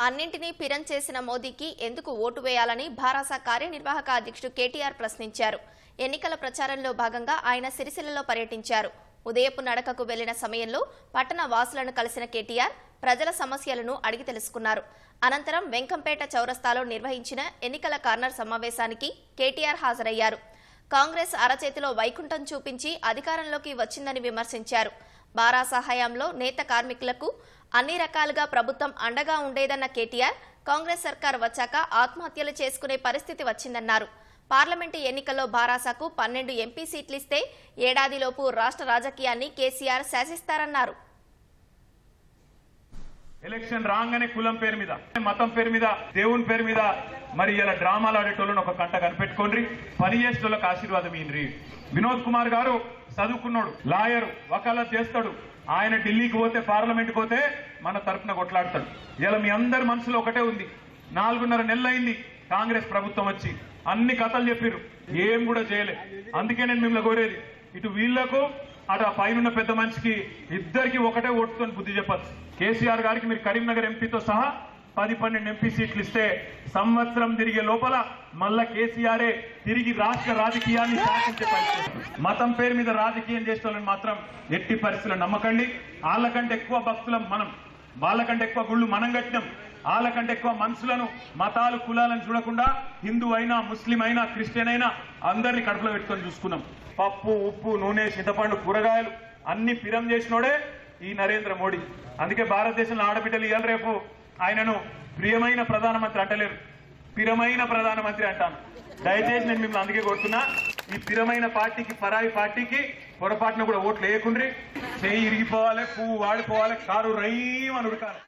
అన్నింటినీ పిరం చేసిన మోదీకి ఎందుకు ఓటు వేయాలని భారాస కార్యనిర్వాహక అధ్యక్షుడు కేటీఆర్ ప్రశ్నించారు. ఎన్నికల ప్రచారంలో భాగంగా ఆయన సిరిసిల్లలో పర్యటించారు. ఉదయపు నడకకు వెళ్లిన సమయంలో పట్టణ వాసులను కలిసిన కేటీఆర్ ప్రజల సమస్యలను అడిగి తెలుసుకున్నారు. అనంతరం వెంకంపేట చౌరస్తాలో నిర్వహించిన ఎన్నికల కార్నర్ సమావేశానికి కేటీఆర్ హాజరయ్యారు. కాంగ్రెస్ అరచేతిలో వైకుంఠం చూపించి అధికారంలోకి వచ్చిందని విమర్శించారు. బారాస హయాంలో నేత కార్మికులకు అన్ని రకాలుగా ప్రభుత్వం అండగా ఉండేదన్న కేటీఆర్ కాంగ్రెస్ సర్కార్ వచ్చాక ఆత్మహత్యలు చేసుకునే పరిస్థితి వచ్చిందన్నారు. పార్లమెంటు ఎన్నికల్లో బారాసాకు 12 ఎంపీ సీట్లిస్తే ఏడాదిలోపు రాష్ట్ర రాజకీయాన్ని కేసీఆర్ శాసిస్తారన్నారు. ఎలక్షన్ రాగానే కులం పేరు మీద, మతం పేరు మీద, దేవుని పేరు మీద మరి ఇలా డ్రామాలు ఆడేటోళ్ళని ఒక కంట కనిపెట్టుకోండి. పని చేసేటోళ్ళకి ఆశీర్వాదం ఇయ్యండి. వినోద్ కుమార్ గారు చదువుకున్నాడు, లాయరు, వకాలత్ చేస్తాడు. ఆయన ఢిల్లీకి పోతే, పార్లమెంట్కి పోతే మన తరఫున కొట్లాడతాడు. ఇలా మీ అందరి మనసులో ఒకటే ఉంది. 4.5 నెలలు అయింది కాంగ్రెస్ ప్రభుత్వం వచ్చి, అన్ని కథలు చెప్పారు, ఏం కూడా చేయలే. అందుకే నేను మిమ్మల్ని కోరేది, ఇటు వీళ్లకు అటు ఆ పైన పెద్ద మనిషికి ఇద్దరికి ఒకటే ఓటుతో బుద్ధి చెప్పచ్చు. కేసీఆర్ గారికి మీరు కరీంనగర్ ఎంపీతో సహా 10-12 ఎంపీ సీట్లు ఇస్తే సంవత్సరం తిరిగే లోపల మళ్ళా కేసీఆరే తిరిగి రాష్ట్ర రాజకీయాన్ని శాసించే పరిస్థితి. మతం పేరు మీద రాజకీయం చేసేవాళ్ళని మాత్రం ఎట్టి పరిస్థితుల్లో నమ్మకండి. వాళ్ళకంటే ఎక్కువ భక్తులం మనం, వాళ్ళకంటే ఎక్కువ గుళ్ళు మనం కట్టినాం. వాళ్ళకంటే ఎక్కువ మనుషులను, మతాలు, కులాలను చూడకుండా హిందూ అయినా, ముస్లిం అయినా, క్రిస్టియన్ అయినా అందరినీ కడుపులో పెట్టుకొని చూసుకున్నాం. పప్పు, ఉప్పు, నూనె, చింతపండు, కూరగాయలు అన్ని పిరం చేసినోడే ఈ నరేంద్ర మోడీ. అందుకే భారతదేశంలో ఆడబిడ్డలు ఇవాళ రేపు ఆయనను ప్రియమైన ప్రధానమంత్రి అంటలేరు, పిరమైన ప్రధానమంత్రి అంటాను. దయచేసి నేను మిమ్మల్ని అందుకే కోరుతున్నా, ఈ పిరమైన పార్టీకి, పరాయి పార్టీకి పొరపాటున కూడా ఓట్లు వేయకుండ్రి. చేయి ఇరిగిపోవాలి, పువ్వు వాడిపోవాలి, కారు రైమని ఉడకాలి.